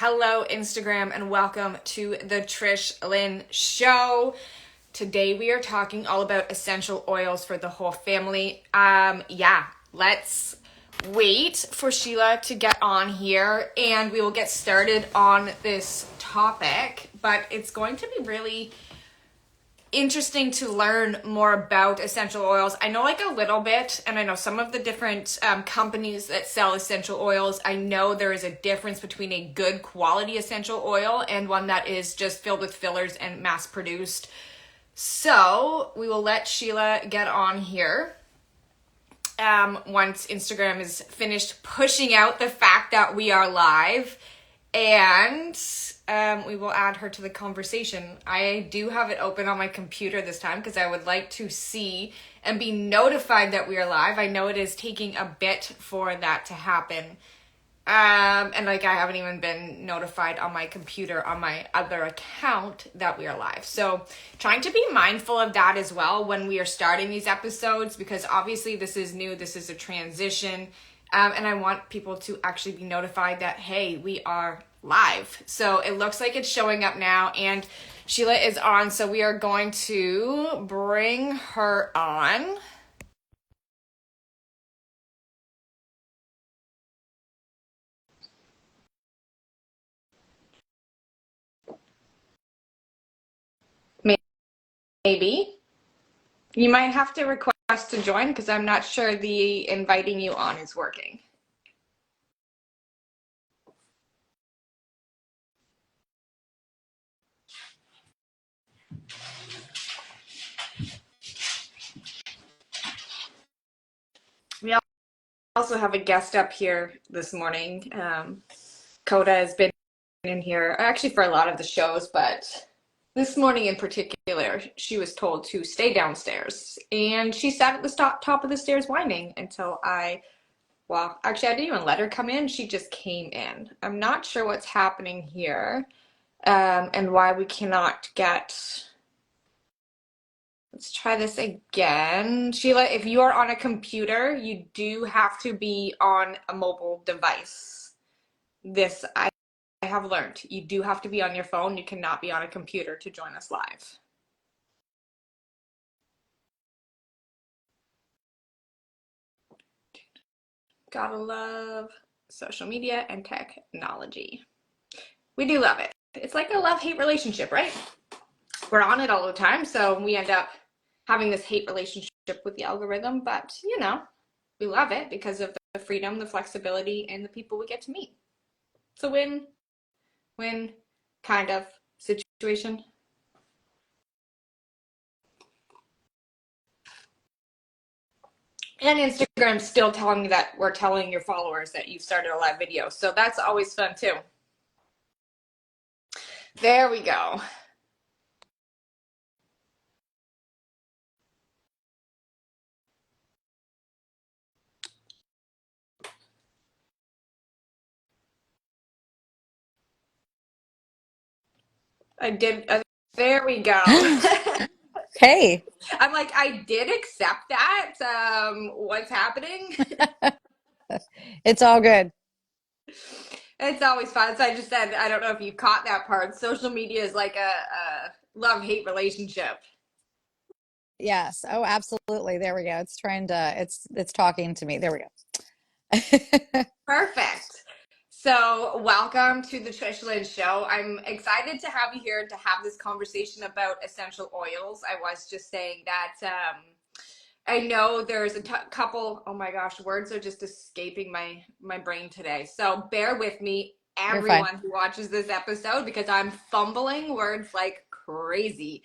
Hello, Instagram, and welcome to the Trish Lynn Show. Today we are talking all about essential oils for the whole family. Let's wait for Sheila to get on here and we will get started on this topic. But it's going to be really interesting to learn more about essential oils. I know like a little bit, and I know some of the different companies that sell essential oils. I know there is a difference between a good quality essential oil and one that is just filled with fillers and mass produced. So we will let Sheila get on here once Instagram is finished pushing out the fact that we are live, and we will add her to the conversation. I do have it open on my computer this time because I would like to see and be notified that we are live. I know it is taking a bit for that to happen. And I haven't even been notified on my computer on my other account that we are live. So trying to be mindful of that as well when we are starting these episodes, because obviously this is new, this is a transition. And I want people to actually be notified that, hey, we are live. So it looks like it's showing up now and Sheila is on. So we are going to bring her on. Maybe. You might have to request to join because I'm not sure the inviting you on is working. We also have a guest up here this morning. Coda has been in here actually for a lot of the shows, but this morning in particular, she was told to stay downstairs. And she sat at the top of the stairs whining until actually, I didn't even let her come in. She just came in. I'm not sure what's happening here, and why we cannot get. Let's try this again. Sheila, if you are on a computer, you do have to be on a mobile device. This I have learned. You do have to be on your phone. You cannot be on a computer to join us live. Gotta love social media and technology. We do love it. It's like a love-hate relationship, right? We're on it all the time, so we end up having this hate relationship with the algorithm, but we love it because of the freedom, the flexibility, and the people we get to meet. It's a win-win kind of situation. And Instagram's still telling me that we're telling your followers that you've started a live video. So that's always fun too. There we go. I did. There we go. Hey. I'm like, I did accept that. What's happening? It's all good. It's always fun. So I just said, I don't know if you caught that part. Social media is like a love-hate relationship. Yes. Oh, absolutely. There we go. It's talking to me. There we go. Perfect. So, welcome to the Trish Lynn Show. I'm excited to have you here to have this conversation about essential oils. I was just saying that I know there's a couple, oh my gosh, words are just escaping my brain today. So, bear with me, You're fine. everyone who watches this episode, because I'm fumbling words like crazy.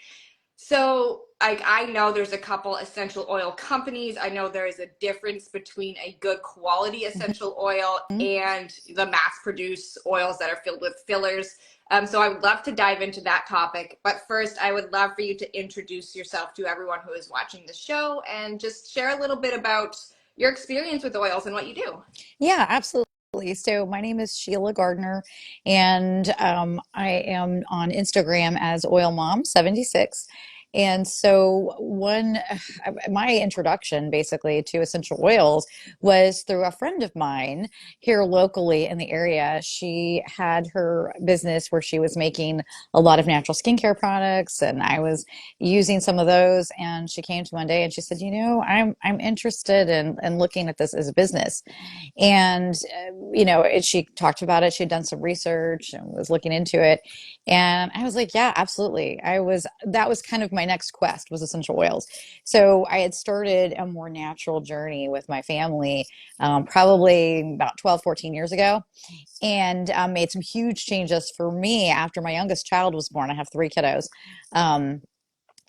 So, like, I know there's a couple essential oil companies. I know there is a difference between a good quality essential oil Mhm. and the mass produced oils that are filled with fillers. So I would love to dive into that topic. But first, I would love for you to introduce yourself to everyone who is watching the show and just share a little bit about your experience with oils and what you do. Yeah, absolutely. So my name is Sheila Gardner, and I am on Instagram as Oil Mom 76. And so my introduction basically to essential oils was through a friend of mine here locally in the area. She had her business where she was making a lot of natural skincare products, and I was using some of those. And she came to one day and she said, I'm interested in looking at this as a business. And she talked about it. She had done some research and was looking into it. And I was like, yeah, absolutely. That was kind of my next quest, was essential oils. So I had started a more natural journey with my family, probably about 12, 14 years ago, and made some huge changes for me after my youngest child was born. I have three kiddos. Um,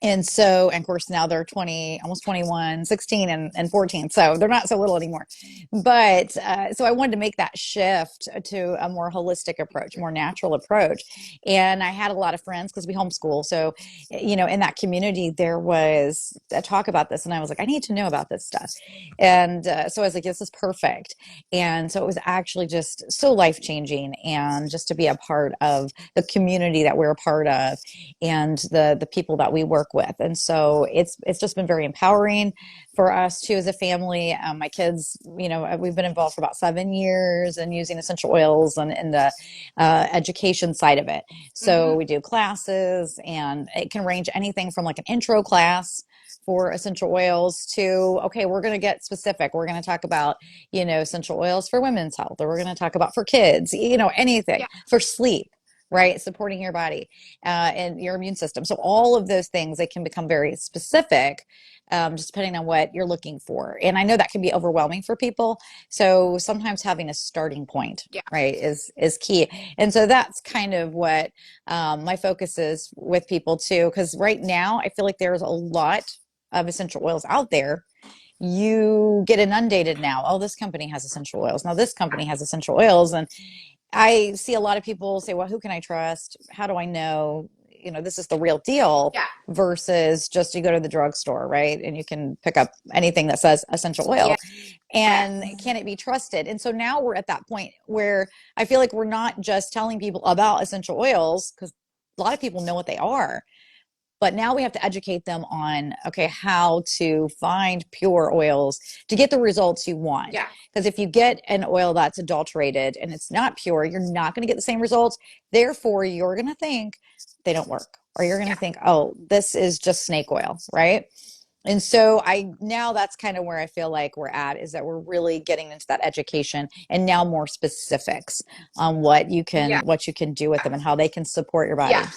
and of course, now they're 20, almost 21, 16, and 14. So they're not so little anymore. But so I wanted to make that shift to a more holistic approach, more natural approach. And I had a lot of friends because we homeschool. So, in that community, there was a talk about this. And I was like, I need to know about this stuff. And so I was like, this is perfect. And so it was actually just so life changing. And just to be a part of the community that we're a part of, and the people that we work with. And so it's just been very empowering for us too as a family. My kids, we've been involved for about 7 years and using essential oils and in the education side of it. So Mm-hmm. we do classes, and it can range anything from like an intro class for essential oils to, okay, we're going to get specific. We're going to talk about, essential oils for women's health, or we're going to talk about for kids, anything Yeah. for sleep, right? Supporting your body and your immune system. So all of those things, they can become very specific, just depending on what you're looking for. And I know that can be overwhelming for people. So sometimes having a starting point, Yeah. right, is key. And so that's kind of what my focus is with people too. Because right now, I feel like there's a lot of essential oils out there. You get inundated now. Oh, this company has essential oils. Now this company has essential oils. And I see a lot of people say, well, who can I trust? How do I know, this is the real deal, Yeah. versus just you go to the drugstore, right? And you can pick up anything that says essential oil. And Yes. can it be trusted? And so now we're at that point where I feel like we're not just telling people about essential oils, because a lot of people know what they are, but now we have to educate them on, okay, how to find pure oils to get the results you want. Yeah. Because if you get an oil that's adulterated and it's not pure, you're not going to get the same results. Therefore, you're going to think they don't work, or you're going to Yeah. think, oh, this is just snake oil, right? And so now that's kind of where I feel like we're at, is that we're really getting into that education, and now more specifics on Yeah. what you can do with them and how they can support your Yeah. body.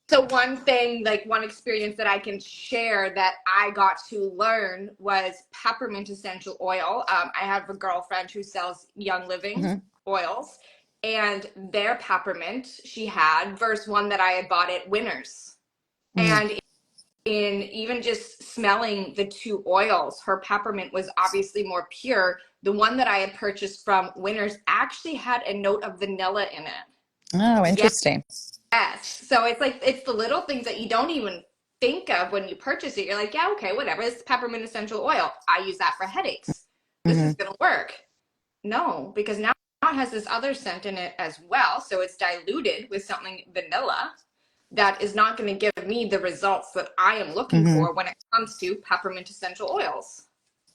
So one thing, like one experience that I can share that I got to learn was peppermint essential oil. I have a girlfriend who sells Young Living Mm-hmm. oils, and their peppermint she had versus one that I had bought at Winners. Mm-hmm. And in even just smelling the two oils, her peppermint was obviously more pure. The one that I had purchased from Winners actually had a note of vanilla in it. Oh, Yeah. interesting. Yes. So it's like it's the little things that you don't even think of when you purchase it. You're like, yeah, okay, whatever. This is peppermint essential oil. I use that for headaches. This Mm-hmm. is gonna work. No, because now it has this other scent in it as well. So it's diluted with something vanilla that is not going to give me the results that I am looking Mm-hmm. for when it comes to peppermint essential oils.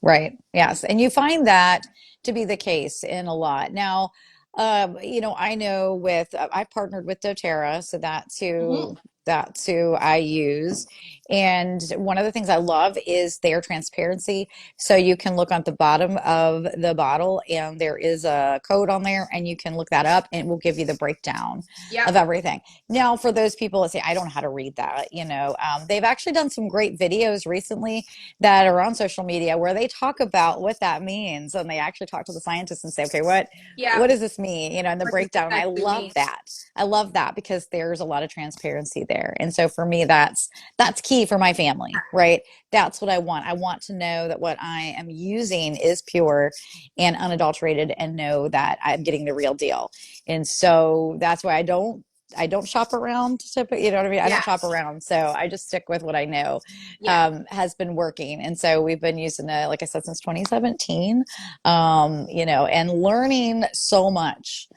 Right. Yes. And you find that to be the case in a lot. Now, I know I partnered with doTERRA, so Mm-hmm. that's who I use. And one of the things I love is their transparency. So you can look on the bottom of the bottle, and there is a code on there, and you can look that up, and it will give you the breakdown Yep. of everything. Now, for those people that say, I don't know how to read that, they've actually done some great videos recently that are on social media where they talk about what that means, and they actually talk to the scientists and say, okay, what Yep. does this mean, and the What does breakdown. And I essentially love mean? that. I love that because there's a lot of transparency there. And so for me, that's key for my family, right? That's what I want. I want to know that what I am using is pure and unadulterated, and know that I'm getting the real deal. And so that's why I don't shop around, you know what I mean? I don't shop Yes. around. So I just stick with what I know Yeah. has been working. And so we've been using it, like I said, since 2017, and learning so much.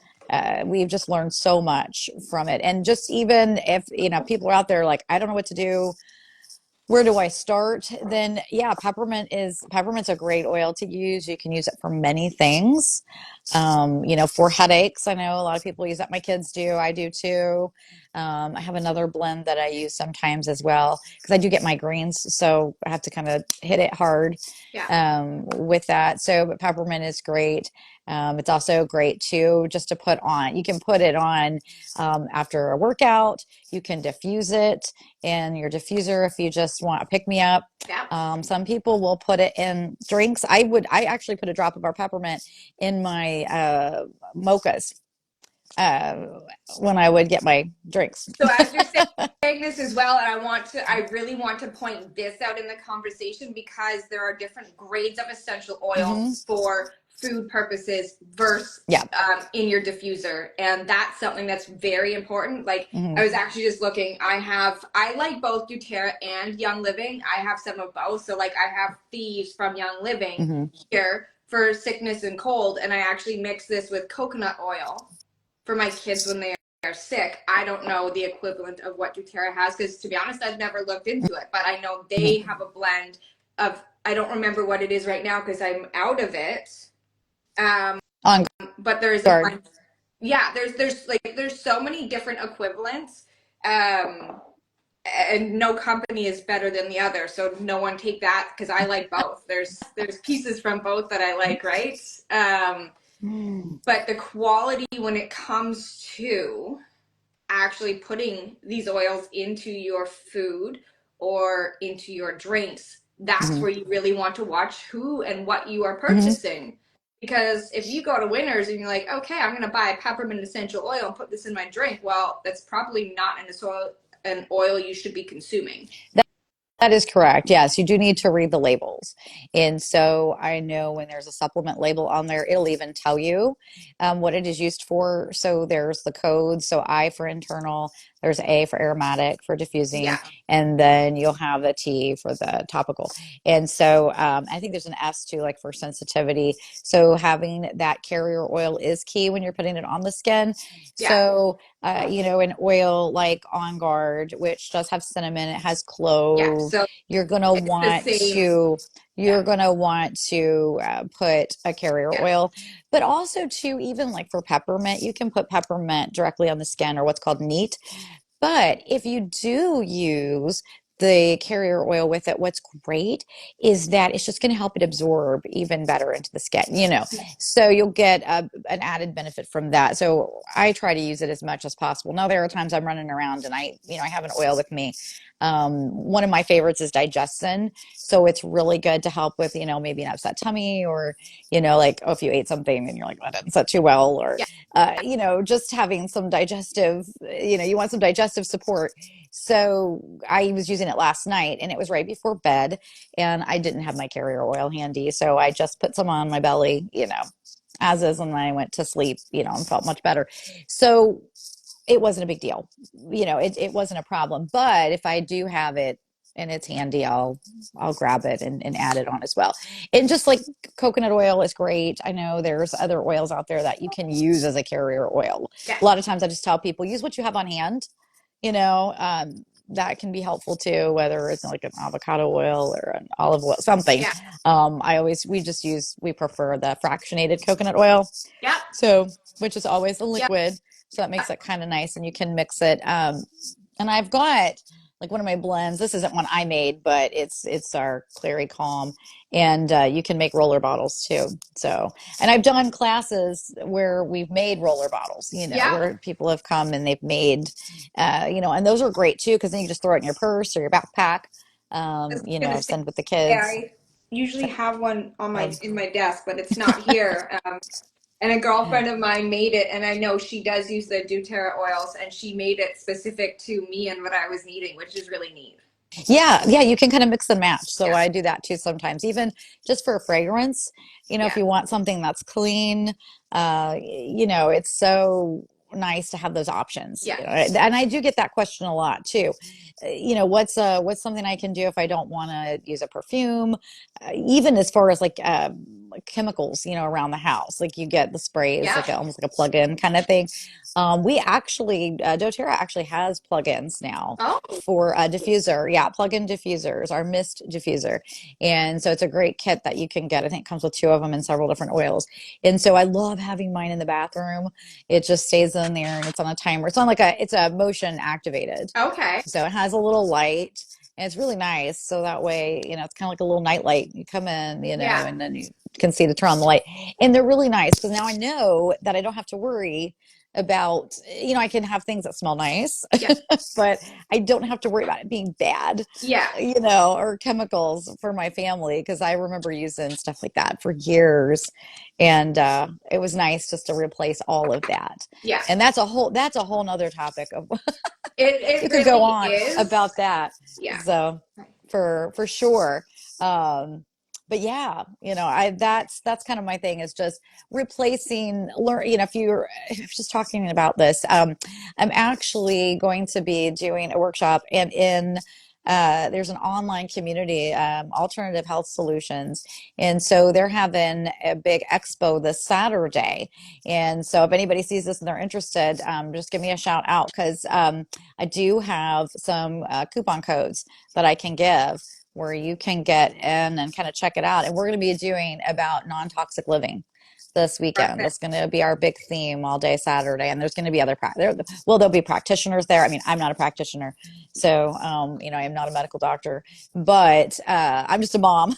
We've just learned so much from it. And just even if, people are out there like, I don't know what to do, Where do I start? Then, yeah, peppermint's a great oil to use. You can use it for many things. For headaches, I know a lot of people use that. My kids do. I do too. I have another blend that I use sometimes as well because I do get migraines, so I have to kind of hit it hard Yeah. with that. So, but peppermint is great. It's also great too, just to put on. You can put it on after a workout. You can diffuse it in your diffuser if you just want a pick me up. Yeah. Some people will put it in drinks. I actually put a drop of our peppermint in my mochas uh, when I would get my drinks. So as you're saying this as well, and I really want to point this out in the conversation because there are different grades of essential Hmm. oils for food purposes versus Yeah. in your diffuser, and that's something that's very important. Like I Hmm. was actually just looking, I like both doTERRA and Young Living. I have some of both, so like I have Thieves from Young Living Hmm. here for sickness and cold, and I actually mix this with coconut oil for my kids when they are sick. I don't know the equivalent of what doTERRA has because, to be honest, I've never looked into it. But I know they Hmm. have a blend of. I don't remember what it is right now because I'm out of it. Um, On but there's a guard. blend. Yeah, there's so many different equivalents. And no company is better than the other, so no one take that because I like both. There's pieces from both that I like, right? But the quality when it comes to actually putting these oils into your food or into your drinks, that's Hmm. where you really want to watch who and what you are Hmm. purchasing. Because if you go to Winners and you're like, okay, I'm going to buy a peppermint essential oil and put this in my drink, well, that's probably not an oil you should be consuming. That is correct. Yes, you do need to read the labels. And so I know when there's a supplement label on there, it'll even tell you what it is used for. So there's the code. So I for internal, there's A for aromatic, for diffusing, Yeah, and then you'll have the T for the topical. And so I think there's an S too, like for sensitivity. So having that carrier oil is key when you're putting it on the skin. yeah, So an oil like On Guard, which does have cinnamon, it has yeah. clove. So You're gonna it's the want same. to Yeah, you're gonna want to put a carrier yeah, oil, but also too, even like for peppermint, you can put peppermint directly on the skin or what's called neat. But if you do use the carrier oil with it, what's great is that it's just going to help it absorb even better into the skin. So you'll get an added benefit from that. So I try to use it as much as possible. Now, there are times I'm running around and I have an oil with me. One of my favorites is Digestin. So it's really good to help with, maybe an upset tummy or, like, oh, if you ate something and you're like, that didn't set too well, or yeah. just having some digestive, you want some digestive support. So I was using it last night and it was right before bed and I didn't have my carrier oil handy. So I just put some on my belly, as is, and then I went to sleep, and felt much better. So it wasn't a big deal. It wasn't a problem. But if I do have it and it's handy, I'll grab it and add it on as well. And just like coconut oil is great. I know there's other oils out there that you can use as a carrier oil. Yeah. A lot of times I just tell people use what you have on hand, you know, that can be helpful too, whether it's like an avocado oil or an olive oil, something. Yeah. We prefer the fractionated coconut oil. Yeah. So, which is always a Yeah. liquid. So that makes it kind of nice and you can mix it. And I've got like one of my blends. This isn't one I made, but it's our Clary Calm, and you can make roller bottles too. So, and I've done classes where we've made roller bottles. Yeah. Where people have come and they've made, and those are great too because then you just throw it in your purse or your backpack. I was gonna say, Send with the kids. I usually have one on So, my in my desk, but it's not here. And a girlfriend of mine made it, and I know she does use the doTERRA oils, and she made it specific to me and what I was needing, which is really neat. yeah, yeah, you can kind of mix and match. So Yeah, I do that too sometimes, even just for a fragrance. If yeah, you want something that's clean, it's so nice to have those options. yeah, And I do get that question a lot too. What's something I can do if I don't want to use a perfume? Even as far as like chemicals, around the house, like you get the sprays, yeah, like almost like a plug-in kind of thing. We actually, doTERRA actually has plugins now Oh, for a diffuser. Yeah, plug-in diffusers, our mist diffuser. And so it's a great kit that you can get. I think it comes with two of them and several different oils. And so I love having mine in the bathroom. It just stays in there and it's on a timer. It's on like it's a motion activated. okay. So it has a little light and it's really nice. So that way, it's kind of like a little night light. You come in, Yeah. and then you can see to turn on the light. And they're really nice because now I know that I don't have to worry about, I can have things that smell nice, Yeah. but I don't have to worry about it being bad, Yeah. or chemicals for my family because I remember using stuff like that for years. And it was nice just to replace all of that. Yeah. And that's a whole nother topic of It you could go really on is. about that. Yeah. So for sure. But yeah, that's kind of my thing is just replacing learn, if you're just talking about this, I'm actually going to be doing a workshop and there's an online community, Alternative Health Solutions. And so they're having a big expo this Saturday. And so if anybody sees this and they're interested, just give me a shout out because I do have some coupon codes that I can give where you can get in and kind of check it out. And we're going to be doing about non-toxic living this weekend. Perfect. That's going to be our big theme all day Saturday. And there's going to be there'll be practitioners there. I mean, I'm not a practitioner, so I am not a medical doctor, but I'm just a mom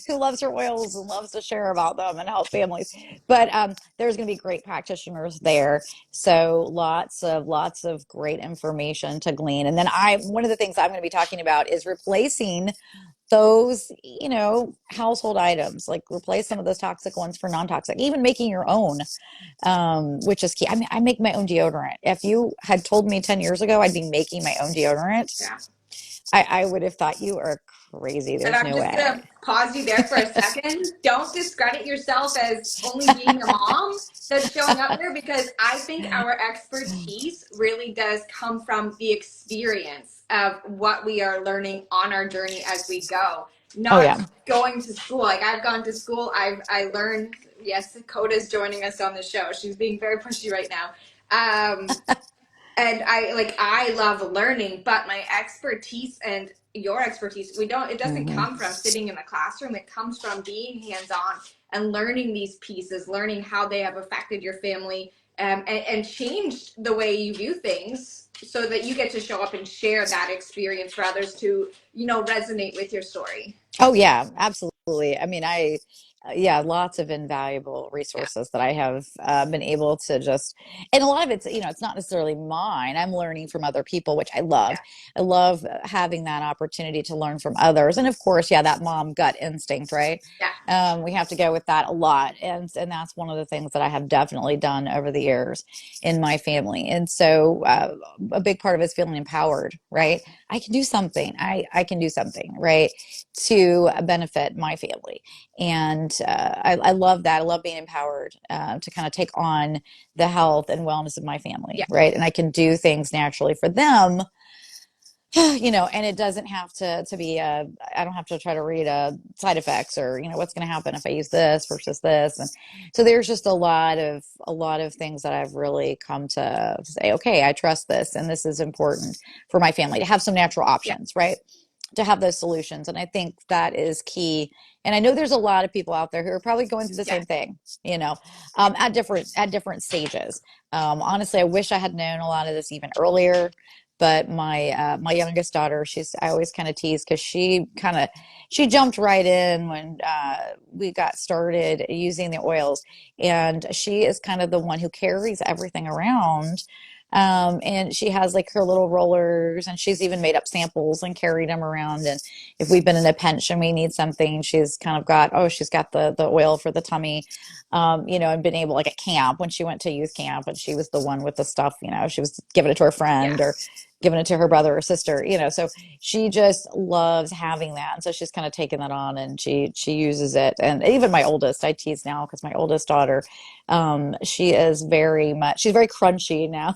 who loves her oils and loves to share about them and help families. But there's going to be great practitioners there, so lots of great information to glean. And then one of the things I'm going to be talking about is replacing those, household items, like replace some of those toxic ones for non-toxic, even making your own, which is key. I mean, I make my own deodorant. If you had told me 10 years ago I'd be making my own deodorant, Yeah. I would have thought you are crazy. And There's I'm no just way. gonna pause you there for a second. Don't discredit yourself as only being a mom that's showing up there because I think our expertise really does come from the experience of what we are learning on our journey as we go. Oh Not yeah. going to school. Like I've gone to school, I learned. Yes, Coda's joining us on the show. She's being very pushy right now. And I love learning, but my expertise and your expertise, it doesn't Hmm. come from sitting in the classroom. It comes from being hands-on and learning these pieces, learning how they have affected your family, and changed the way you view things so that you get to show up and share that experience for others to resonate with your story. Oh yeah, absolutely. I mean, yeah, lots of invaluable Yeah. resources that I have been able to and a lot of it's not necessarily mine. I'm learning from other people, which I love. Yeah. I love having that opportunity to learn from others. And of course, yeah, that mom gut instinct, right? Yeah. We have to go with that a lot. And that's one of the things that I have definitely done over the years in my family. And so a big part of it is feeling empowered, right? I can do something. I can do something, right? To benefit my family. And I love that. I love being empowered to kind of take on the health and wellness of my family, Yeah. right? And I can do things naturally for them, and it doesn't have to be I don't have to try to read side effects or, what's going to happen if I use this versus this. And so there's just a lot of things that I've really come to say, okay, I trust this. And this is important for my family to have some natural Yeah. options, right? To have those solutions. And I think that is key. And I know there's a lot of people out there who are probably going through the Yeah. same thing, at different stages. Honestly, I wish I had known a lot of this even earlier. But my youngest daughter, I always kind of tease because she jumped right in when we got started using the oils, and she is kind of the one who carries everything around. And she has like her little rollers, and she's even made up samples and carried them around. And if we've been in a pinch and we need something, she's got the oil for the tummy, and been able, like at camp when she went to youth camp, and she was the one with the stuff, she was giving it to her Yeah. friend or giving it to her brother or sister, so she just loves having that. And so she's kind of taken that on and she uses it. And even my oldest, I tease now because my oldest daughter, she's very crunchy now.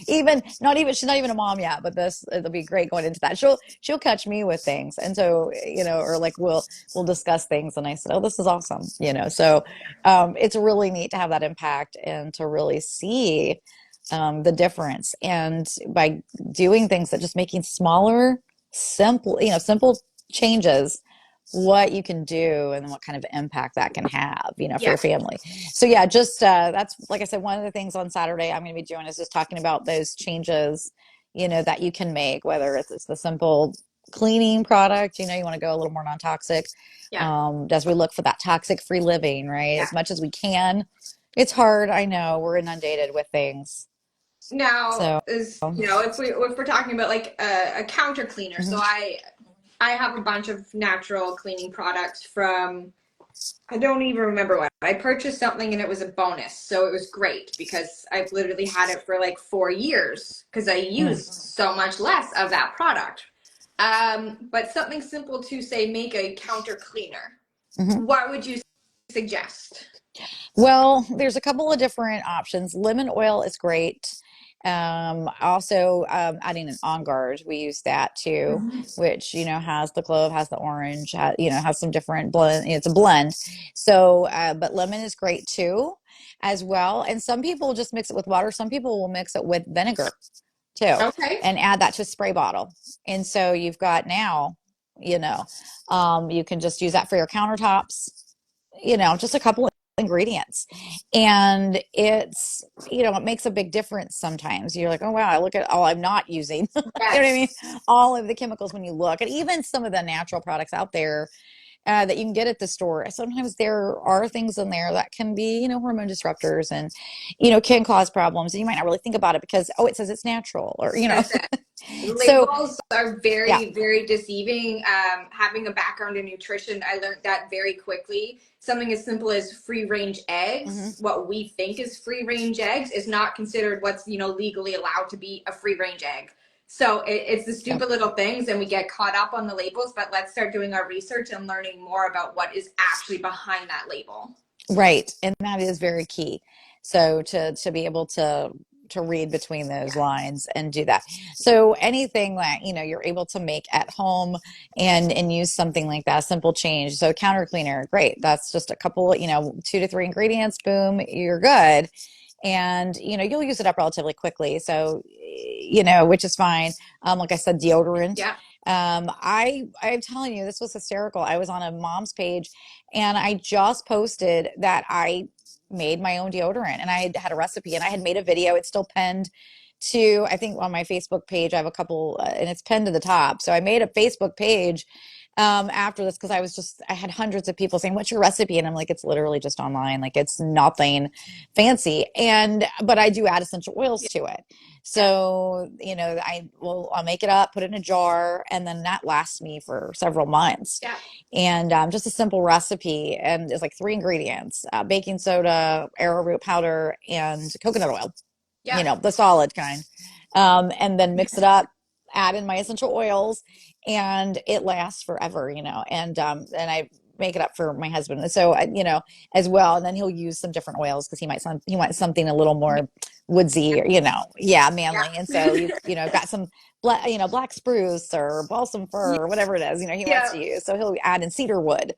even not even she's not even a mom yet, but this it'll be great going into that. She'll catch me with things, and so or like we'll discuss things, and I said, oh, this is awesome, So it's really neat to have that impact and to really see the difference, and by doing things that just making smaller, simple changes, what you can do and what kind of impact that can have, for Yeah. your family. So yeah, just that's like I said, one of the things on Saturday I'm going to be doing is just talking about those changes, that you can make, whether it's the simple cleaning product, you want to go a little more non-toxic, Yeah. as we look for that toxic free living, right? Yeah. As much as we can. It's hard, I know, we're inundated with things. Now, So, if we're talking about like a counter cleaner, so mhm. I have a bunch of natural cleaning products from, I don't even remember what. I purchased something and it was a bonus. So it was great because I've literally had it for like 4 years because I Mm, used so much less of that product. But something simple to say, make a counter cleaner. mhm. What would you suggest? Well, there's a couple of different options. Lemon oil is great. Also, adding an On Guard, we use that too, Mhm. which has the clove, has the orange, has some different blend. It's a blend. So, but lemon is great too, as well. And some people just mix it with water. Some people will mix it with vinegar too, Okay. and add that to a spray bottle. And so you've got now, you can just use that for your countertops, just a couple of ingredients. And it makes a big difference sometimes. You're like, oh, wow, I look at all I'm not using. You know what I mean? Yes. All of the chemicals when you look, and even some of the natural products out there that you can get at the store. Sometimes there are things in there that can be, hormone disruptors and, can cause problems. And you might not really think about it because, oh, it says it's natural or. That's it. So, Labels are yeah. very, very deceiving. Having a background in nutrition, I learned that very quickly. Something as simple as free range Hmm. eggs, what we think is free range eggs, is not considered what's legally allowed to be a free range egg. So it's the Yeah. stupid little things, and we get caught up on the labels. But let's start doing our research and learning more about what is actually behind that label. Right. And that is very key. So to be able to read between those Yeah. lines and do that. So anything that, you're able to make at home and use something like that, simple change. So counter cleaner, great. That's just a couple, 2 to 3 ingredients, boom, you're good. And you'll use it up relatively quickly, so which is fine. Like I said, deodorant. Yeah. I'm telling you, this was hysterical. I was on a mom's page and I just posted that I made my own deodorant, and I had a recipe, and I had made a video. It's still pinned to, I think, on my Facebook page. I have a couple, and it's pinned to the top. So I made a Facebook page after this because I had hundreds of people saying, "What's your recipe?" And I'm like, it's literally just online. Like, it's nothing fancy. But I do add essential oils to it. Yeah. So, I'll make it up, put it in a jar, and then that lasts me for several months. Yeah. And just a simple recipe, and it's like 3 ingredients: baking soda, arrowroot powder, and coconut oil. Yeah. The solid kind. And then mix it up, add in my essential oils, and it lasts forever. And I make it up for my husband. And so, as well. And then he'll use some different oils because he wants something a little more woodsy, yeah, manly. And so got some black spruce or balsam fir or whatever it is, he wants Yeah. to use. So he'll add in cedar wood,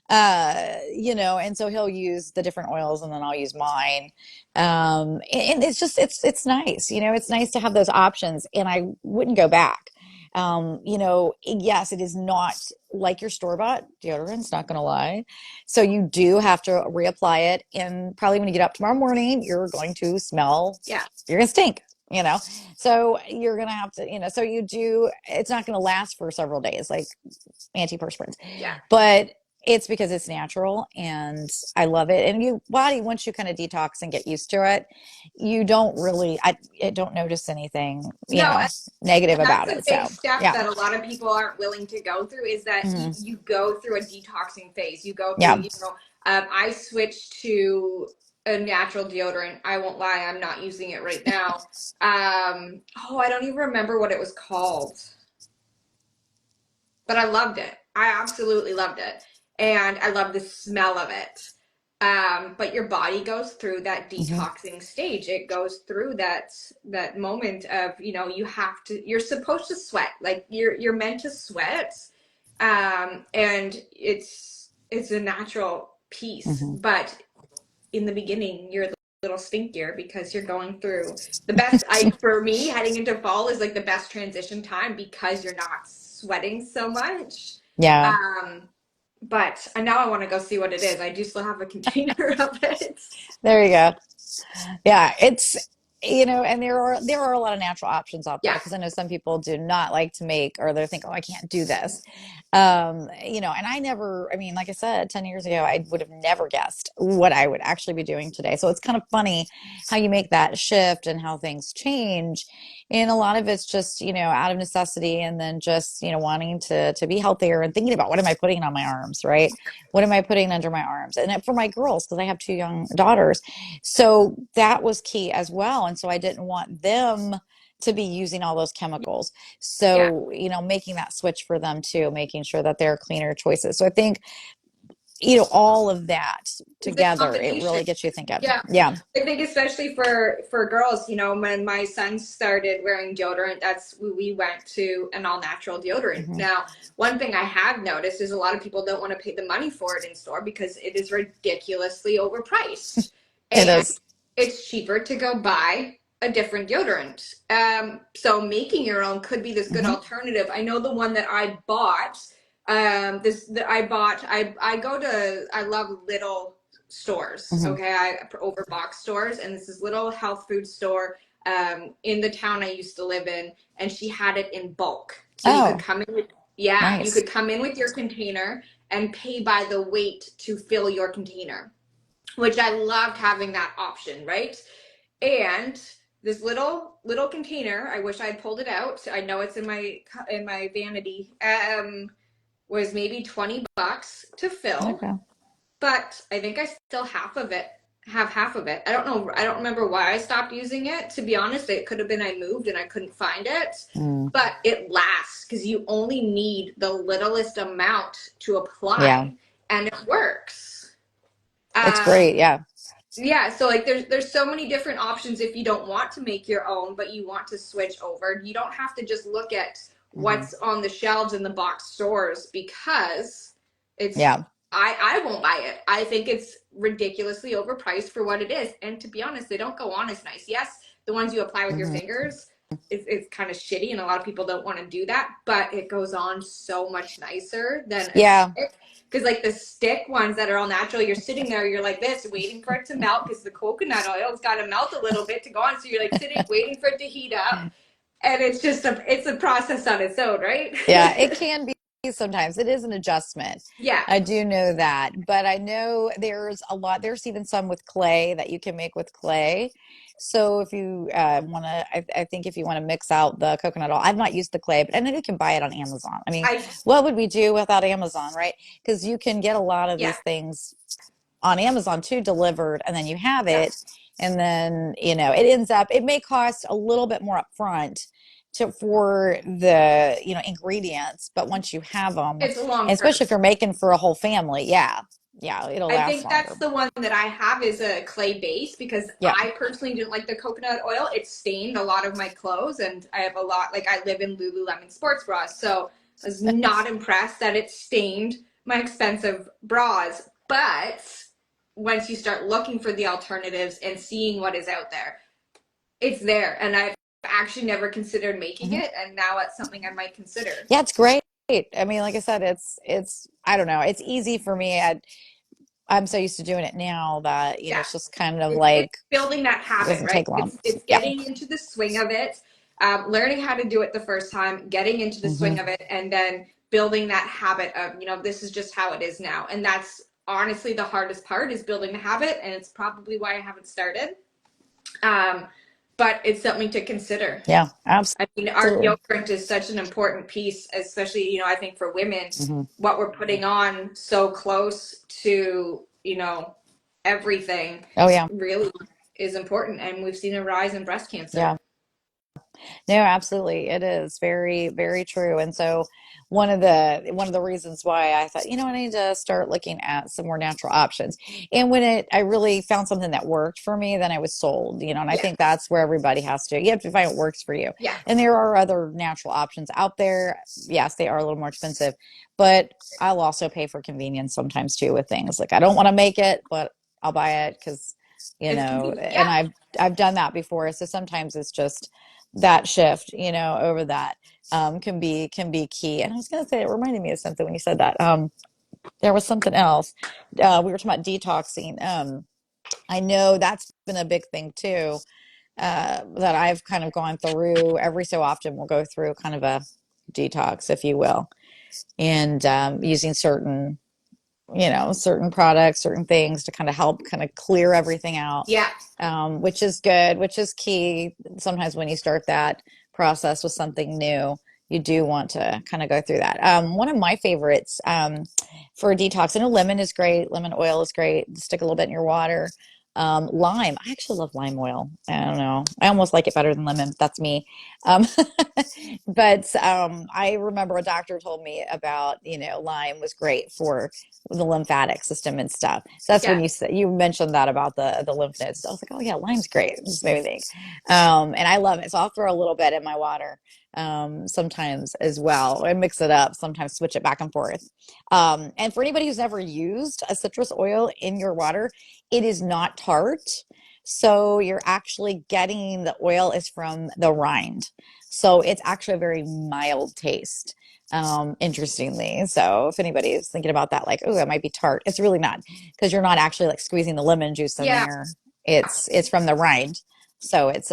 and so he'll use the different oils, and then I'll use mine. And it's just, it's nice, it's nice to have those options, and I wouldn't go back. Yes, it is not like your store-bought deodorant's, not gonna lie. So you do have to reapply it, and probably when you get up tomorrow morning, Yeah. you're gonna stink, so you're gonna have to, so it's not gonna last for several days like antiperspirants, Yeah. but it's because it's natural and I love it. And once you kind of detox and get used to it, you don't really, I don't notice anything, No, negative and that's about a it. big So step yeah. that a lot of people aren't willing to go through, is that Hmm. you go through a detoxing phase. You go through, Yeah. I switched to a natural deodorant. I won't lie, I'm not using it right now. Oh, I don't even remember what it was called, but I loved it. I absolutely loved it. And I love the smell of it. But your body goes through that Hmm. detoxing stage. It goes through that moment of, you're supposed to sweat. Like you're meant to sweat. And it's a natural piece. Hmm. But in the beginning, you're a little stinkier because you're going through the best. I For me, heading into fall is like the best transition time because you're not sweating so much. Yeah. Um, but now I want to go see what it is. I do still have a container of it. There you go. Yeah, it's and there are a lot of natural options out there Yeah, because I know some people do not like to make or they think, oh, I can't do this. And I never, I mean, like I said, 10 years ago, I would have never guessed what I would actually be doing today. So it's kind of funny how you make that shift and how things change. And a lot of it's just, out of necessity and then just, wanting to be healthier and thinking about what am I putting on my arms, right? What am I putting under my arms? And for my girls, because I have two young daughters, so that was key as well. And so I didn't want them to be using all those chemicals. yeah. So, making that switch for them too, making sure that they're cleaner choices. So I think, all of that It's the together, it combination. really gets you thinking. Yeah. Yeah. I think especially for girls, when my son started wearing deodorant, that's we went to an all natural deodorant. Hmm. Now, one thing I have noticed is a lot of people don't want to pay the money for it in store because it is ridiculously overpriced. It And is. it's cheaper to go buy a different deodorant. So making your own could be this good Hmm. alternative. I know the one that I bought. This that I bought. I go to. I love little stores. Hmm. Okay, I over box stores, and this is little health food store in the town I used to live in, and she had it in bulk. So you could Oh, come in with yeah, you nice. could come in with your container and pay by the weight to fill your container, which I loved having that option, right? And this little container, I wish I had pulled it out. I know it's in my vanity. Was maybe $20 to fill, Okay. but I think I still have half of it. I don't know. I don't remember why I stopped using it. To be honest, it could have been I moved and I couldn't find it. Mm, But it lasts because you only need the littlest amount to yeah. apply, and it works. It's great. Um, Yeah. yeah, so like there's so many different options if you don't want to make your own, but you want to switch over. You don't have to just look at Hmm. what's on the shelves in the box stores because it's Yeah. I won't buy it. I think it's ridiculously overpriced for what it is. And to be honest, they don't go on as nice. Yes, the ones you apply with your Hmm. fingers is kind of shitty and a lot of people don't want to do that, but it goes on so much nicer than a Yeah. stick. Because like the stick ones that are all natural, you're sitting there, you're like this, waiting for it to melt because the coconut oil's got to melt a little bit to go on. So you're like sitting, waiting for it to heat up, and it's a process on its own, right? Yeah, it can be sometimes. It is an adjustment. Yeah, I do know that. But I know there's even some with clay that you can make with clay. So if you want to, I think if you want to mix out the coconut oil, I've not used the clay, but I know you can buy it on Amazon. I mean, I what would we do without Amazon, right? Because you can get a lot of yeah, these things on Amazon too delivered, and then you have yeah. it, and then it ends up it may cost a little bit more upfront for the ingredients, but once you have them, It's a long term. especially if you're making for a whole family, yeah, it'll I last think that's longer. the one that I have is a clay base because Yeah. I personally didn't like the coconut oil. It stained a lot of my clothes, and I have a lot, like, I live in Lululemon sports bras. So I was not impressed that it stained my expensive bras. But once you start looking for the alternatives and seeing what is out there, it's there. And I've actually never considered making Mhm. it. And now it's something I might consider. Yeah, it's great. I mean, like I said, it's I don't know, it's easy for me. I'm so used to doing it now that Yeah. it's just kind of It's like building that it habit, doesn't right? take long. It's Yeah. getting into the swing of it, learning how to do it the first time, getting into the swing Hmm. of it, and then building that habit of, this is just how it is now. And that's honestly the hardest part is building the habit, and it's probably why I haven't started. Um, but it's something to consider. Yeah, I mean, our absolutely. deodorant is such an important piece, especially, I think for women, Hmm. what we're putting on so close to, everything Oh yeah. really is important. And we've seen a rise in breast Yeah. cancer. No, absolutely. It is very, very true. And so one of the reasons why I thought, I need to start looking at some more natural options. And when I really found something that worked for me, then I was sold, and I think Yes. that's where everybody has to. You have to find what works for you. Yeah. And there are other natural options out there. Yes, they are a little more expensive, but I'll also pay for convenience sometimes too with things. Like I don't want to make it, but I'll buy it because, It's convenient. and Yeah. I've done that before. So sometimes it's just that shift, over that can be key. And I was gonna say it reminded me of something when you said that. There was something else. We were talking about detoxing. I know that's been a big thing too. That I've kind of gone through every so often. We'll go through kind of a detox, if you will, and using certain products, certain things to kind of help kind of clear everything out, Yeah. which is good, which is key. Sometimes when you start that process with something new, you do want to kind of go through that. One of my favorites for detox, I know lemon is great, lemon oil is great. Stick a little bit in your water. Lime, I actually love lime oil. I don't know. I almost like it better than lemon. That's me. Um, but I remember a doctor told me about, lime was great for the lymphatic system and stuff. So that's when Yeah. you mentioned that about the lymph nodes. I was like, oh yeah, lime's great. It just made me think. And I love it. So I'll throw a little bit in my water sometimes as well, and mix it up. Sometimes switch it back and forth. And for anybody who's never used a citrus oil in your water, it is not tart. So you're actually getting the oil is from the rind. So it's actually a very mild taste, interestingly. So if anybody is thinking about that, like, oh, that might be tart, it's really not, because you're not actually like squeezing the lemon juice in Yeah. there. It's from the rind. So it's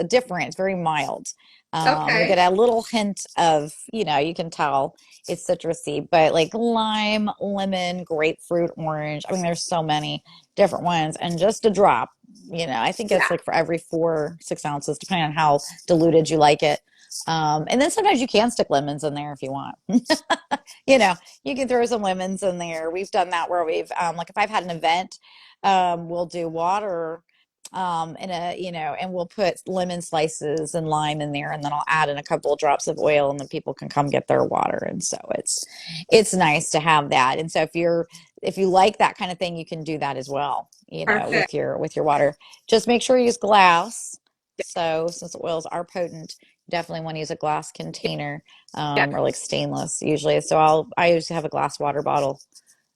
very mild. You get Okay. a little hint of, you can tell it's citrusy, but like lime, lemon, grapefruit, orange. I mean, there's so many different ones, and just a drop. I think it's Yeah. like for every 4, 6 ounces, depending on how diluted you like it. And then sometimes you can stick lemons in there if you want. you know, you can throw some lemons in there. We've done that where we've like if I've had an event, we'll do water and we'll put lemon slices and lime in there, and then I'll add in a couple of drops of oil, and then people can come get their water. And so it's nice to have that. And so if you like that kind of thing, you can do that as well, Perfect. with your water. Just make sure you use glass. So since the oils are potent, definitely want to use a glass container, Yeah. or like stainless usually. So I usually have a glass water bottle,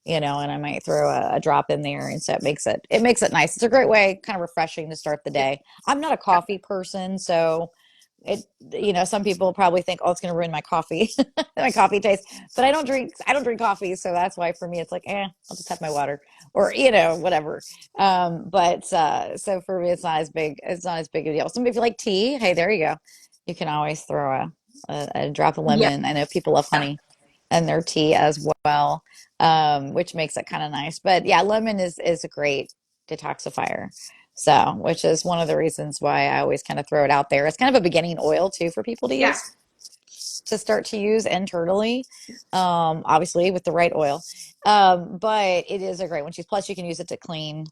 and I might throw a drop in there, and so it makes it nice. It's a great way, kind of refreshing to start the Yeah. day. I'm not a coffee person, so it some people probably think, oh, it's going to ruin my coffee, my coffee taste. But I don't drink coffee, so that's why for me it's like, I'll just have my water, or whatever. But so for me, it's not as big a deal. Some if you like tea, hey, there you go. You can always throw a drop of Yeah. lemon. I know people love honey and their tea as well, which makes it kind of nice. But yeah, lemon is a great detoxifier. So, which is one of the reasons why I always kind of throw it out there. It's kind of a beginning oil too for people to Yeah. use, to start to use internally, obviously with the right oil. But it is a great one. Plus, you can use it to clean.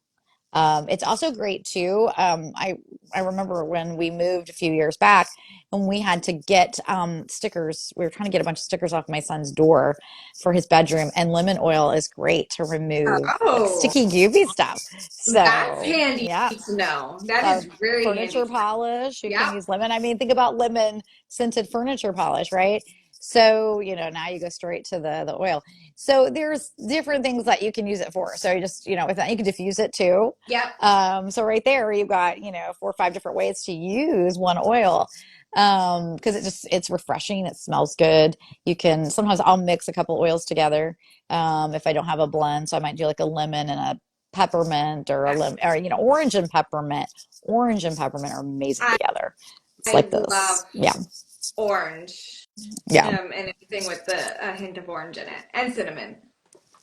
It's also great too. I remember when we moved a few years back, and we had to get stickers. We were trying to get a bunch of stickers off my son's door for his bedroom, and lemon oil is great to remove like Oh, sticky, gooby stuff. that's So handy yeah, to know. That is very handy furniture to know. polish. You can Yep. use lemon. I mean, think about lemon scented furniture polish, right? So, now you go straight to the oil. So there's different things that you can use it for. So you just, with that, you can diffuse it too. Yep. So right there, you've got, 4 or 5 different ways to use one oil. Because it's refreshing. It smells good. Sometimes I'll mix a couple oils together. If I don't have a blend, so I might do like a lemon and a peppermint, or a lemon, or orange and peppermint. Orange and peppermint are amazing I together. It's I like love this. Yeah. orange. Yeah. And anything with a hint of orange in it and cinnamon.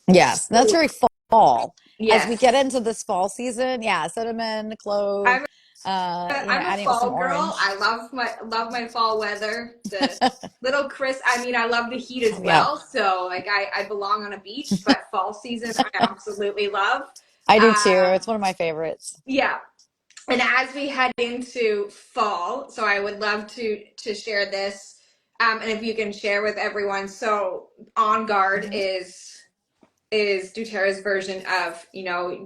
Yes. That's So, very fall. As we yes. get into this fall season, yeah, cinnamon, clove, I'm I'm a adding it with some fall girl. orange. I love my fall weather. The little crisp. I mean, I love the heat as Yeah. well. So like I belong on a beach, but fall season I absolutely love. I do too. Um, It's one of my favorites. yeah. And as we head into fall, so I would love to share this, and if you can share with everyone. So On Guard Mhm. is doTERRA's version of,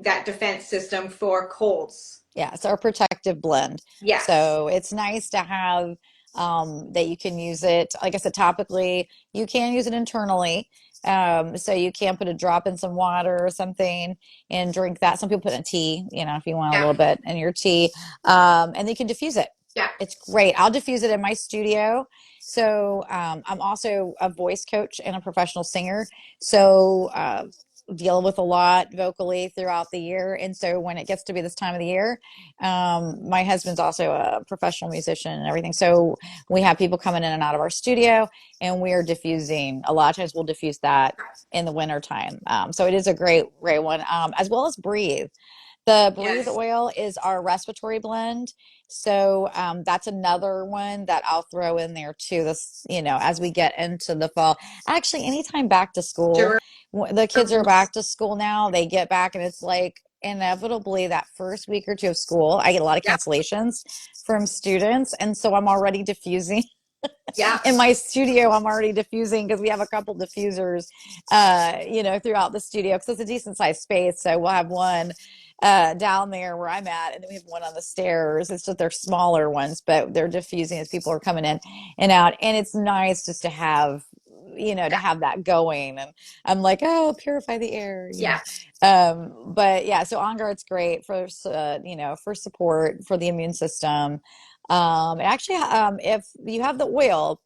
that defense system for colds. Yeah, it's our protective blend. Yes. So it's nice to have that you can use it, like I said, topically. You can use it internally. So you can put a drop in some water or something and drink that. Some people put in tea, if you want a Yeah. little bit in your tea, and they can diffuse it. Yeah. It's great. I'll diffuse it in my studio. So I'm also a voice coach and a professional singer. So deal with a lot vocally throughout the year. And so when it gets to be this time of the year, my husband's also a professional musician and everything. So we have people coming in and out of our studio, and we are diffusing. A lot of times we'll diffuse that in the winter time. So it is a great one, as well as Breathe. The Breathe Yes. oil is our respiratory blend. So that's another one that I'll throw in there too. This, as we get into the fall, actually, anytime back to school, Sure. the kids are back to school now, they get back, and it's like inevitably that first week or two of school, I get a lot of Yeah. cancellations from students. And so I'm already diffusing Yeah. in my studio. I'm already diffusing because we have a couple diffusers, throughout the studio because it's a decent sized space. So we'll have one down there where I'm at, and then we have one on the stairs. It's just they're smaller ones, but they're diffusing as people are coming in and out. And it's nice just to have, to have that going. And I'm like, oh, purify the air. Yeah. But yeah, so On Guard's great for, for support for the immune system. Actually, if you have the oil,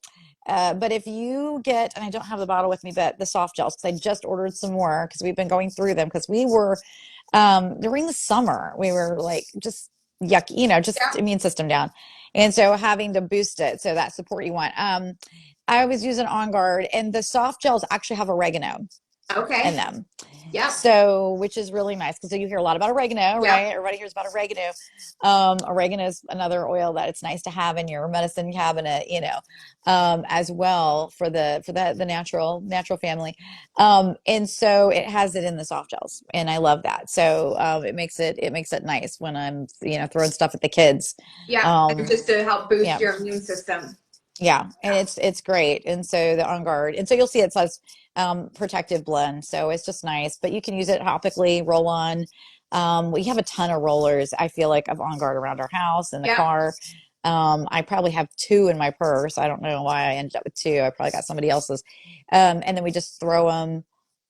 but if you get, and I don't have the bottle with me, but the soft gels, because I just ordered some more because we've been going through them because we were, during the summer, we were like just yucky, just Yeah. immune system down. And so having to boost it, so that support you want. I was using On Guard, and the soft gels actually have oregano in Okay. them. Yeah. So, which is really nice because you hear a lot about oregano, Yeah. right? Everybody hears about oregano. Oregano is another oil that it's nice to have in your medicine cabinet, as well for the natural family. And so it has it in the soft gels, and I love that. So it makes it nice when I'm throwing stuff at the kids. Yeah. And Um, just to help boost yeah. your immune system. Yeah, and it's great. And so the On Guard, and so you'll see it says protective blend. So it's just nice, but you can use it topically, roll on. We have a ton of rollers, I feel like, of On Guard around our house in the Yeah. car. I probably have two in my purse. I don't know why I ended up with two. I probably got somebody else's. And then we just throw them,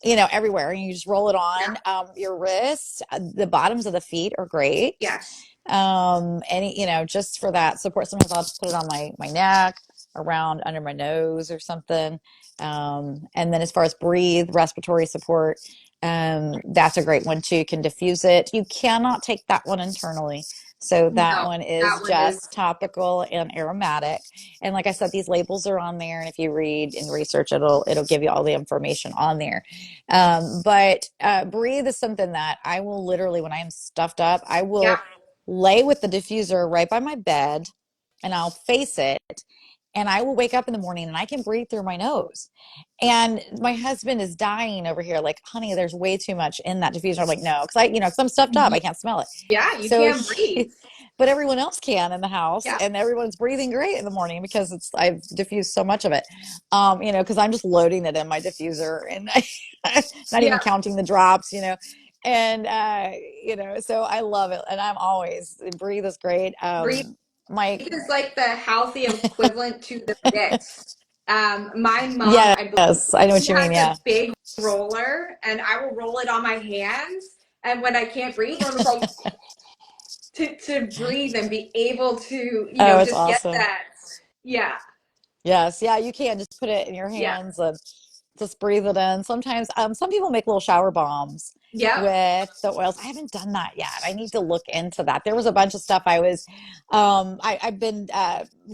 everywhere. And you just roll it Yeah. on your wrists. The bottoms of the feet are great. Yes. Any, just for that support. Sometimes I'll just put it on my neck, around under my nose or something. And then as far as Breathe, respiratory support, that's a great one too. You can diffuse it. You cannot take that one internally. So that No, one is that one just is, topical and aromatic. And like I said, these labels are on there. And if you read and research, it'll give you all the information on there. But Breathe is something that I will literally, when I am stuffed up, I yeah. will lay with the diffuser right by my bed, and I'll face it, and I will wake up in the morning and I can breathe through my nose. And my husband is dying over here, like, honey, there's way too much in that diffuser. I'm like, no, because cause I'm stuffed up, I can't smell it. Yeah. You So can't breathe. but everyone else can in the house, Yeah. and everyone's breathing great in the morning because I've diffused so much of it. Because I'm just loading it in my diffuser, and not even Yeah. counting the drops. And so I love it, and I'm always Breathe is great. Breathe My is like the healthy equivalent to the Vicks. My mom, I believe Yes, I know she what you mean. has a Yeah. big roller, and I will roll it on my hands. And when I can't breathe, I'm just like to breathe and be able to, Oh, it's just get awesome. that. Yeah. Yes, yeah, you can just put it in your Yeah. hands and just breathe it in. Sometimes, some people make little shower bombs Yep. with the oils. I haven't done that yet. I need to look into that. There was a bunch of stuff I've been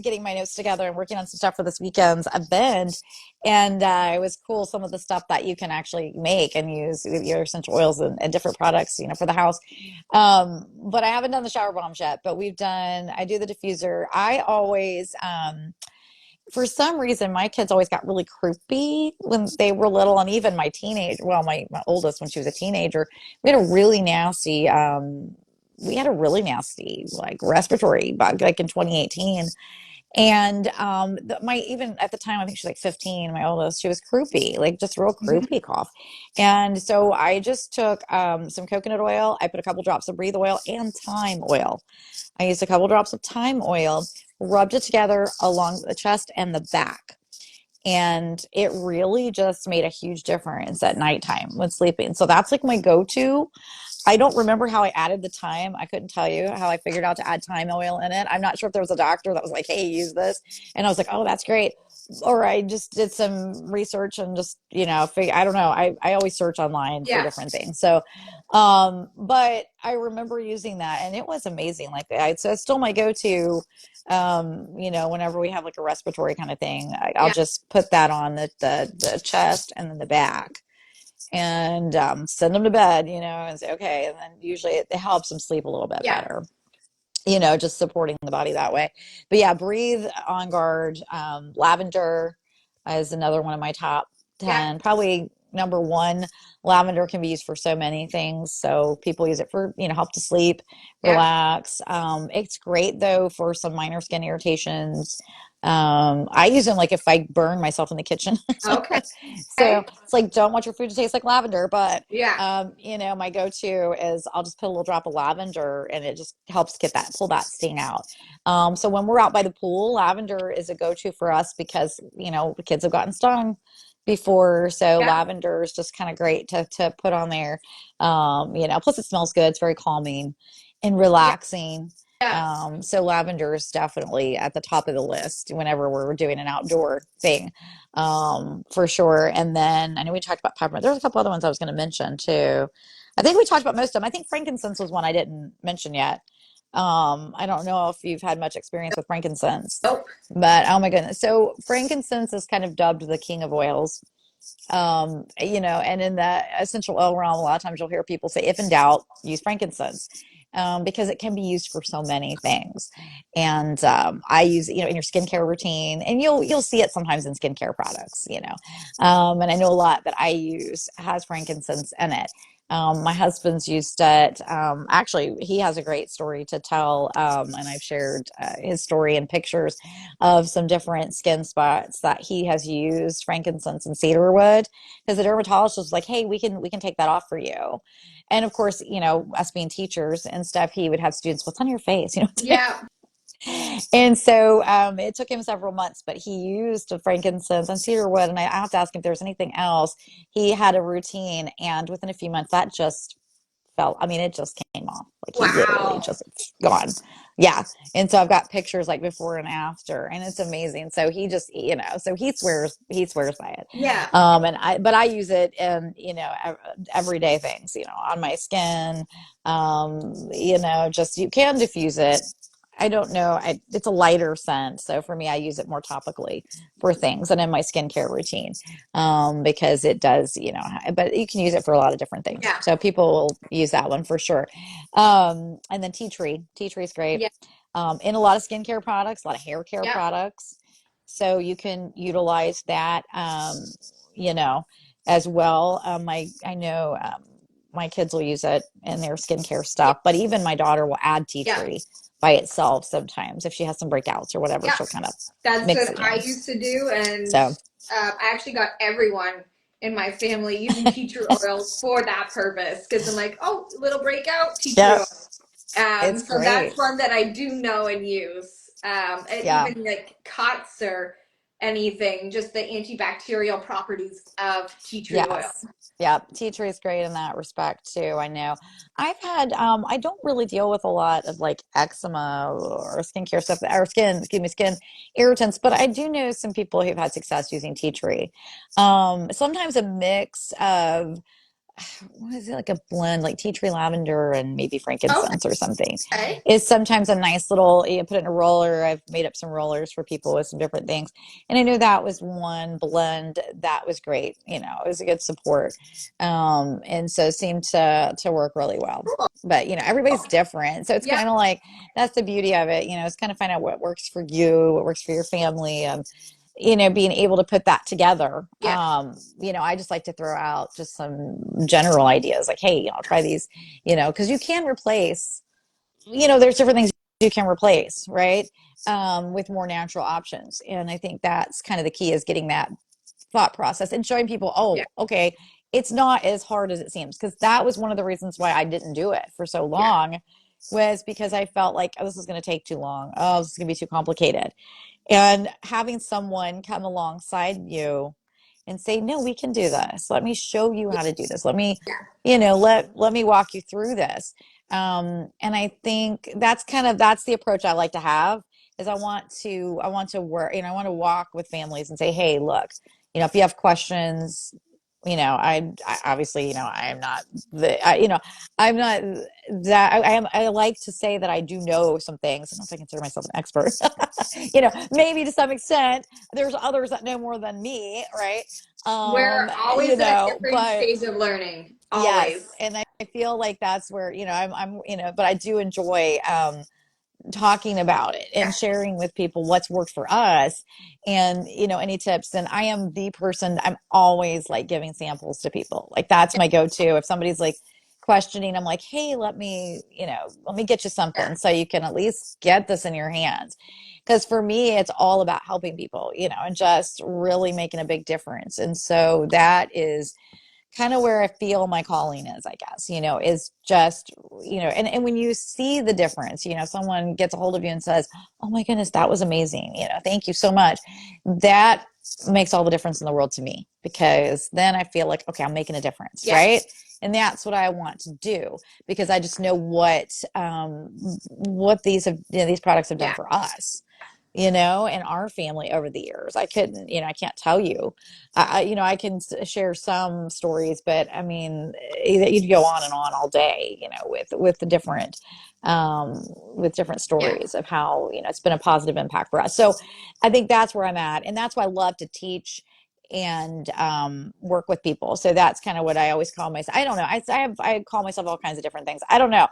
getting my notes together and working on some stuff for this weekend's event. And it was cool, some of the stuff that you can actually make and use with your essential oils and different products, for the house. But I haven't done the shower bombs yet, but I do the diffuser. I always, for some reason, my kids always got really croupy when they were little, and even my oldest, when she was a teenager, we had a really nasty we had a really nasty like respiratory bug like in 2018. And my even at the time, I think she's like 15, my oldest, she was croupy, like just real Mhm. croupy cough. And so I just took some coconut oil. I put a couple drops of breathe oil and thyme oil. I used a couple drops of thyme oil, rubbed it together along the chest and the back. And it really just made a huge difference at nighttime when sleeping. So that's like my go-to. I don't remember how I added the thyme. I couldn't tell you how I figured out to add thyme oil in it. I'm not sure if there was a doctor that was like, hey, use this. And I was like, oh, that's great. Or I just did some research and just, figure, I don't know. I always search online for Yeah. different things. So, but I remember using that and it was amazing. Like, so it's still my go-to, whenever we have like a respiratory kind of thing, I'll Yeah. just put that on the chest and then the back and send them to bed, and say, okay. And then usually it helps them sleep a little bit Yeah. better, just supporting the body that way. But yeah, breathe on guard. Lavender is another one of my top Yeah. 10. Probably number one, lavender can be used for so many things. So people use it for, help to sleep, Yeah. relax. It's great though for some minor skin irritations. I use them like if I burn myself in the kitchen. Okay. So it's like, don't want your food to taste like lavender, but Yeah. my go-to is I'll just put a little drop of lavender and it just helps pull that sting out. So when we're out by the pool, lavender is a go-to for us because, the kids have gotten stung before. So Yeah. lavender is just kind of great to put on there. Plus it smells good. It's very calming and Yeah. relaxing. Yes. So lavender is definitely at the top of the list whenever we're doing an outdoor thing, for sure. And then I know we talked about peppermint. There's a couple other ones I was going to mention too. I think we talked about most of them. I think frankincense was one I didn't mention yet. I don't know if you've had much experience with frankincense, Nope. but oh my goodness. So frankincense is kind of dubbed the king of oils. And in the essential oil realm, a lot of times you'll hear people say, if in doubt, use frankincense. Because it can be used for so many things, and I use it, in your skincare routine, and you'll see it sometimes in skincare products, and I know a lot that I use has frankincense in it. My husband's used it. Actually, he has a great story to tell, and I've shared his story and pictures of some different skin spots that he has used frankincense and cedarwood because the dermatologist was like, hey, we can take that off for you. And of course, us being teachers and stuff, he would have students, what's on your face, Yeah. and so it took him several months, but he used frankincense and cedarwood, and I have to ask him if there's anything else. He had a routine, and within a few months that just fell. I mean, it just came off. Like he literally Wow. just gone. Yeah. And so I've got pictures like before and after, and it's amazing. So he just, so he swears by it. Yeah. But I use it in, everyday things, on my skin. Just you can diffuse it. I don't know. It's a lighter scent. So for me, I use it more topically for things and in my skincare routine, because it does, but you can use it for a lot of different things. Yeah. So people will use that one for sure. And then tea tree. Tea tree is great, Yeah. in a lot of skincare products, a lot of hair care Yeah. products. So you can utilize that, you know, as well. I know my kids will use it in their skincare Yeah. stuff, but even my daughter will add tea Yeah. tree by itself sometimes if she has some breakouts or whatever. Yeah. She'll kind of That's mix what it I in. used to do, and So I actually got everyone in my family using tea tree oil for that purpose because I'm like, oh, little breakout, tea tree yep, oil. it's So that's great. one that I do know and use. And Yeah. even like cuts or anything, just the antibacterial properties of tea tree oil. Yes. Yeah, tea tree is great in that respect too. I know. I don't really deal with a lot of like eczema or skincare stuff or skin irritants, but I do know some people who've had success using tea tree. Sometimes a mix of what is it, like a blend like tea tree lavender and maybe frankincense or something Okay. is sometimes a nice little, you put it in a roller. I've made up some rollers for people with some different things, and I know that was one blend that was great. It was a good support, and so it seemed to work really well. Cool. But everybody's different, so it's Yeah. kind of like that's the beauty of it. It's kind of find out what works for you, what works for your family, and being able to put that together. Yeah. I just like to throw out just some general ideas like, hey, I'll try these, because you can replace there's different things you can replace, right? With more natural options. And I think that's kind of the key is getting that thought process and showing people, Yeah. oh, okay, it's not as hard as it seems. Because that was one of the reasons why I didn't do it for so Yeah. long, was because I felt like, oh, this is going to take too long. Oh, this is going to be too complicated. And having someone come alongside you and say, no, we can do this. Let me show you how to do this. Let me, Yeah. let me walk you through this. And I think that's the approach I like to have is I want to work, I want to walk with families and say, hey, look, if you have questions, I obviously, I am not I'm not that I like to say that I do know some things. I don't know if I consider myself an expert. Maybe to some extent. There's others that know more than me, right? We're always at different But stage of learning. yes, Always. and I feel like that's where, but I do enjoy talking about it and Yeah. sharing with people what's worked for us and any tips. And I am the person, I'm always like giving samples to people, like that's my go-to. If somebody's like questioning, I'm like, hey, let me get you Yeah. something so you can at least get this in your hands, because for me it's all about helping people, and just really making a big difference. And so that is kind of where I feel my calling is, I guess, is just, and when you see the difference, someone gets a hold of you and says, oh my goodness, that was amazing. Thank you so much. That makes all the difference in the world to me, because then I feel like, okay, I'm making a difference, Yeah. right? And that's what I want to do, because I just know what these products have done Yeah. for us, and our family over the years. I couldn't, I can't tell you. I can share some stories, but I mean, you'd go on and on all day, with the different Yeah. stories of how, it's been a positive impact for us. So I think that's where I'm at. And that's why I love to teach and work with people. So that's kind of what I always call myself. I don't know. I call myself all kinds of different things. I don't know.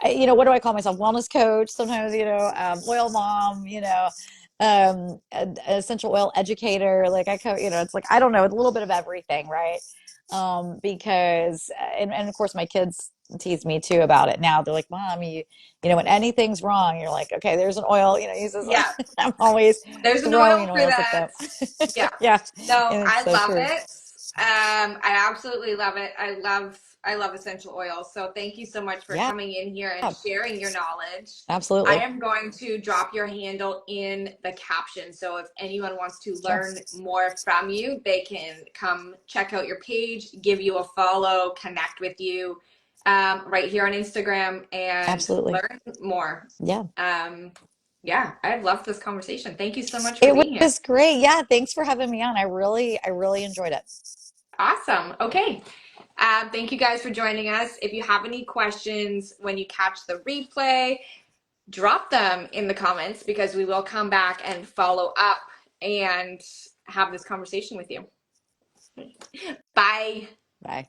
What do I call myself? Wellness coach, sometimes, oil mom, essential oil educator. Like it's like, I don't know, a little bit of everything, right? Because and of course my kids tease me too about it now. They're like, Mom, when anything's wrong, you're like, okay, there's an oil, uses. Yeah. I'm always There's an oil throwing for oils at that. them. Yeah. Yeah, No, and it's I so love true. it. I absolutely love it. I love essential oils. So thank you so much for Yeah, coming in here and sharing your knowledge. I absolutely. am going to drop your handle in the caption. So if anyone wants to Sure. learn more from you, they can come check out your page, give you a follow, connect with you right here on Instagram and Absolutely. learn more. Yeah. Um, yeah, I've loved this conversation. Thank you so much for It being here. was great. Yeah, thanks for having me on. I really enjoyed it. Awesome. Okay. Thank you guys for joining us. If you have any questions when you catch the replay, drop them in the comments because we will come back and follow up and have this conversation with you. Bye. Bye.